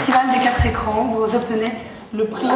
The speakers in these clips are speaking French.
festival des 4 écrans, vous obtenez le prix.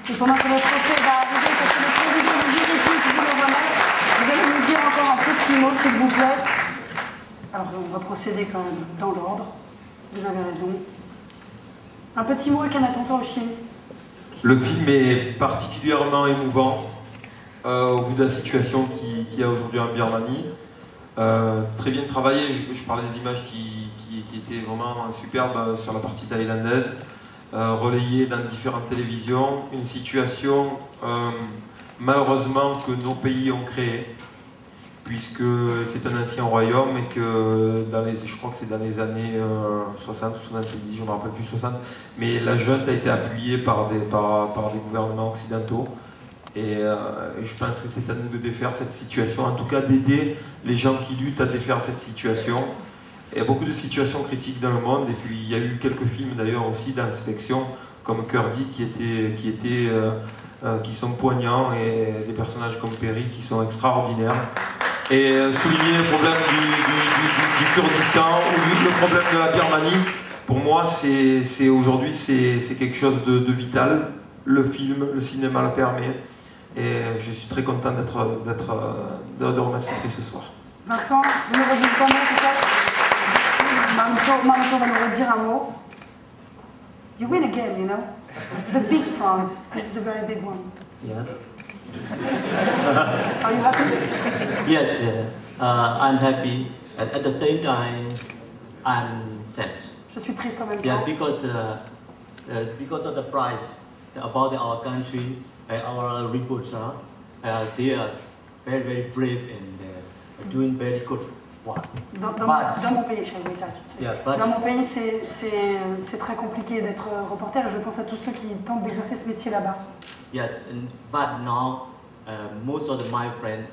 Et pendant que le trophée va arriver, parce que le président du jury, si vous le remettre, vous allez nous dire encore un petit mot, s'il vous plaît. Alors, on va procéder quand même dans l'ordre. Vous avez raison. Un petit mot, Akhenaton, sur le film. Le film est particulièrement émouvant au vu de la situation qu'il y a aujourd'hui en Birmanie. Très bien travaillé, je parlais des images qui étaient vraiment superbes sur la partie thaïlandaise. Relayé dans différentes télévisions, une situation malheureusement que nos pays ont créée, puisque c'est un ancien royaume et que je crois que c'est dans les années 60 ou 70, je ne me rappelle plus 60, mais la junte a été appuyée par des gouvernements occidentaux. Et je pense que c'est à nous de défaire cette situation, en tout cas d'aider les gens qui luttent à défaire cette situation. Il y a beaucoup de situations critiques dans le monde, et puis il y a eu quelques films d'ailleurs aussi dans la sélection, comme Kurdi, qui sont poignants, et des personnages comme Perry qui sont extraordinaires. Et souligner le problème du Kurdistan ou le problème de la Birmanie, pour moi aujourd'hui c'est quelque chose de vital. Le cinéma le permet, et je suis très content de remettre ce prix ce soir. Vincent, vous nous redites un mot peut-être? Mamito va nous redire un mot. You win again, you know? The big prize. This is a very big one. Yeah. Are you happy? Yes, I'm happy. At the same time, I'm sad. Je suis triste en même Yeah, temps. because of the prize about our country, our reporter, they are very, very brave and doing very good work. Dans mon pays, Yeah, but dans mon pays, c'est très compliqué d'être reporter, et je pense à tous ceux qui tentent d'exercer ce métier là-bas. yes, but now most of my friends,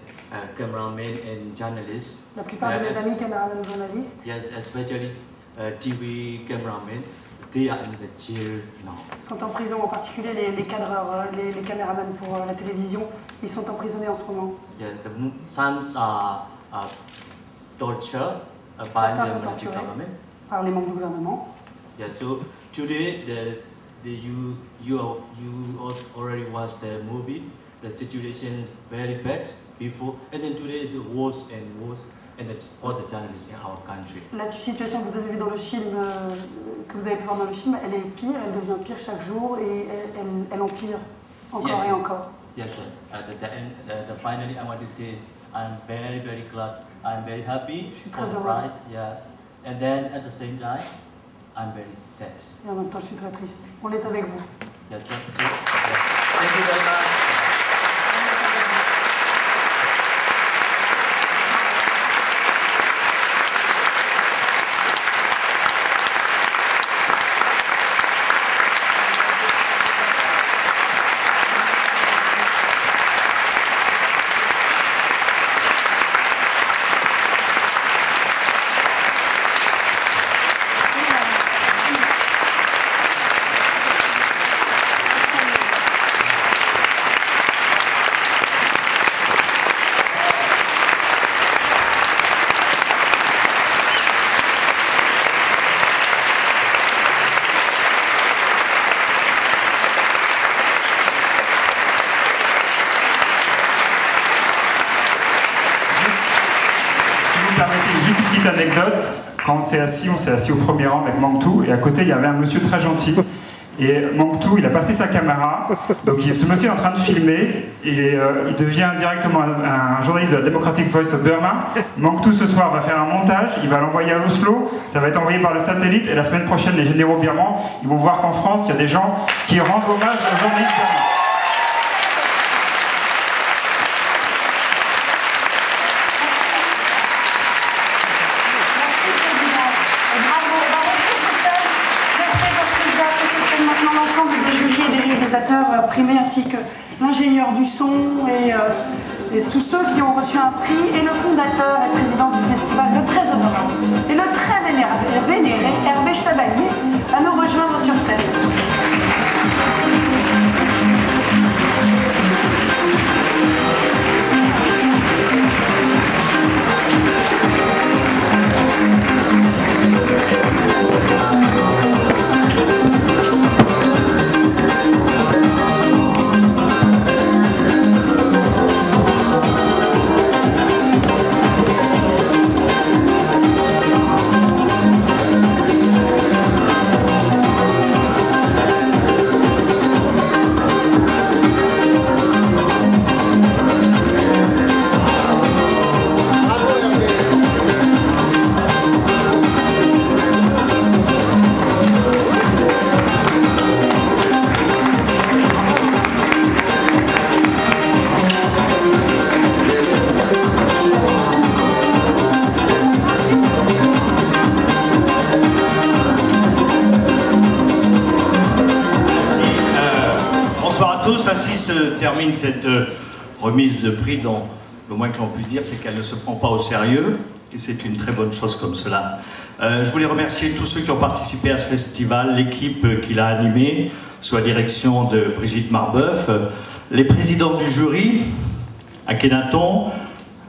cameramen and journalists, La plupart de mes amis caméramans ou journalistes yes, especially TV cameramen, they are in the jail now. sont en prison, en particulier les cadreurs, les caméramans pour la télévision, ils sont emprisonnés en ce moment. Yes, some are tortured by Certains the sont military torturés government. par les membres du gouvernement. Yeah, so today you already watched the movie. The situation is very bad before, and then today is worse and worse, and for the journalists in our country. La situation que vous avez vue dans le film, que vous avez pu voir dans le film, elle est pire, elle devient pire chaque jour, et elle empire encore Yes, et yes. encore. Yes, sir. Finally, I want to say is I'm very, very glad. I'm very happy Je suis for très the heureux. prize. Yeah, and then at the same time, I'm very sad. Et en même temps, je suis très triste. On est avec vous. Yes, sir. So, yeah. Thank you very much. Juste une petite anecdote, quand on s'est assis au premier rang avec Mangtou, et à côté il y avait un monsieur très gentil. Et Mangtou, il a passé sa caméra, donc ce monsieur est en train de filmer, il devient directement un journaliste de la Democratic Voice of Burma. Mangtou ce soir va faire un montage, il va l'envoyer à Oslo, ça va être envoyé par le satellite, et la semaine prochaine les généraux birmans, ils vont voir qu'en France il y a des gens qui rendent hommage aux journalistes birmans. Merci, Président. Bravo. Restez sur scène. Restez parce que je vais apprécier maintenant l'ensemble des jurys et des réalisateurs. réalisateurs primés ainsi que l'ingénieur du son et tous ceux qui ont reçu un prix et le fondateur et président du festival, le très honorable et le très vénéré Hervé Chabalier à nous rejoindre sur scène. Ainsi se termine cette remise de prix dont le moins que l'on puisse dire c'est qu'elle ne se prend pas au sérieux et c'est une très bonne chose comme cela. Je voulais remercier tous ceux qui ont participé à ce festival, l'équipe qui l'a animé, sous la direction de Brigitte Marbeuf, les présidents du jury, Akhenaton,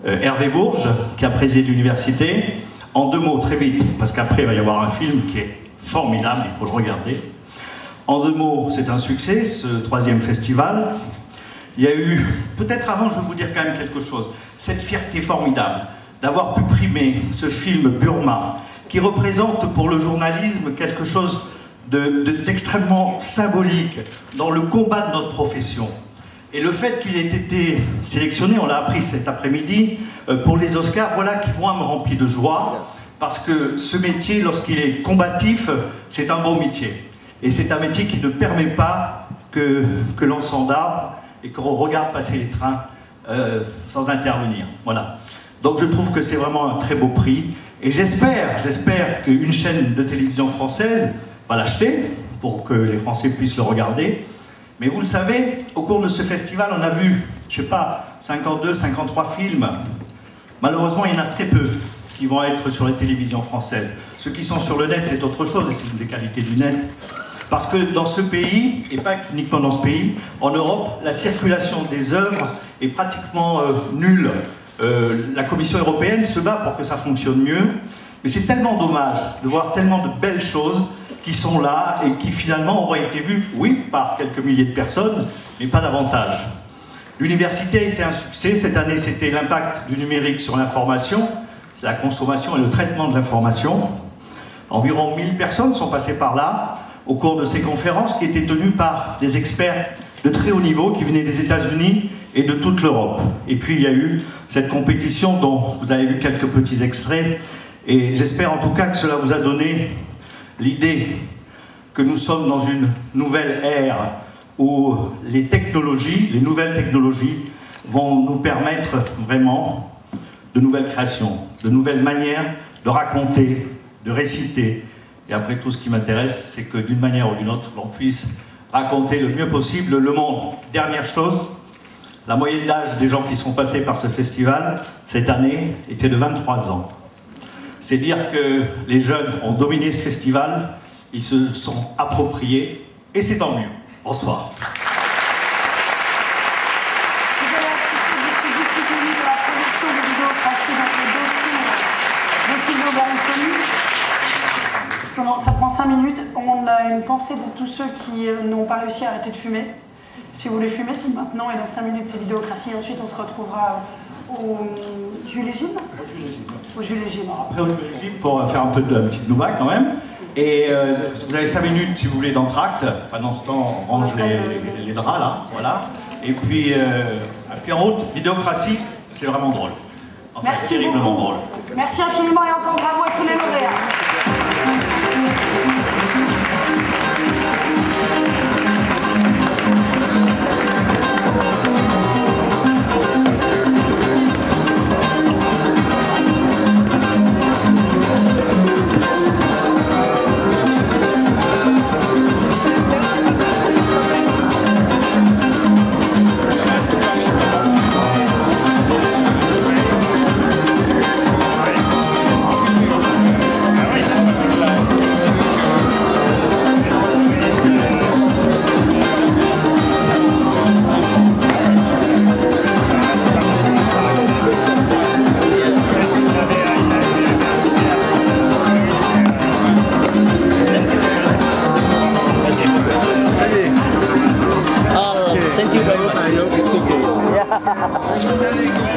Hervé Bourges qui a présidé l'université. En deux mots, très vite, parce qu'après il va y avoir un film qui est formidable, il faut le regarder. En deux mots, c'est un succès, ce troisième festival. Il y a eu, peut-être avant, je vais vous dire quand même quelque chose, cette fierté formidable d'avoir pu primer ce film Burma, qui représente pour le journalisme quelque chose d'extrêmement symbolique dans le combat de notre profession. Et le fait qu'il ait été sélectionné, on l'a appris cet après-midi, pour les Oscars, voilà qui, moi, me remplit de joie, parce que ce métier, lorsqu'il est combatif, c'est un bon métier. Et c'est un métier qui ne permet pas que l'on s'endorme et qu'on regarde passer les trains sans intervenir. Voilà. Donc je trouve que c'est vraiment un très beau prix. Et j'espère qu'une chaîne de télévision française va l'acheter pour que les Français puissent le regarder. Mais vous le savez, au cours de ce festival, on a vu, je ne sais pas, 52, 53 films. Malheureusement, il y en a très peu qui vont être sur les télévisions françaises. Ceux qui sont sur le net, c'est autre chose, et c'est une des qualités du net. Parce que dans ce pays, et pas uniquement dans ce pays, en Europe, la circulation des œuvres est pratiquement nulle. La Commission européenne se bat pour que ça fonctionne mieux, mais c'est tellement dommage de voir tellement de belles choses qui sont là et qui finalement auraient été vues, oui, par quelques milliers de personnes, mais pas davantage. L'université a été un succès. Cette année, c'était l'impact du numérique sur l'information, la consommation et le traitement de l'information. Environ 1000 personnes sont passées par là au cours de ces conférences qui étaient tenues par des experts de très haut niveau qui venaient des États-Unis et de toute l'Europe. Et puis il y a eu cette compétition dont vous avez vu quelques petits extraits et j'espère en tout cas que cela vous a donné l'idée que nous sommes dans une nouvelle ère où les nouvelles technologies vont nous permettre vraiment de nouvelles créations, de nouvelles manières de raconter, de réciter. Et après tout, ce qui m'intéresse, c'est que d'une manière ou d'une autre, l'on puisse raconter le mieux possible le monde. Dernière chose, la moyenne d'âge des gens qui sont passés par ce festival, cette année, était de 23 ans. C'est dire que les jeunes ont dominé ce festival, ils se sont appropriés, et c'est tant mieux. Bonsoir. Vous allez assister d'ici 10 petites minutes à la projection de Vidéocratie dans le dossier de Silvio Berlusconi. Ça prend 5 minutes. On a une pensée pour tous ceux qui n'ont pas réussi à arrêter de fumer. Si vous voulez fumer, c'est maintenant, et dans 5 minutes, c'est Vidéocratie. Ensuite, on se retrouvera au Jules et Gilles. Au Jules et Gilles. Après, au Jules et Gilles, pour faire un peu de petite nouba quand même. Et vous avez 5 minutes, si vous voulez, d'entracte. Pendant ce temps, on range les draps, là, voilà. Et puis en route, Vidéocratie, c'est vraiment drôle. Enfin, Merci c'est terriblement beaucoup. drôle. Merci infiniment et encore bravo à tous les lauréats. Allez,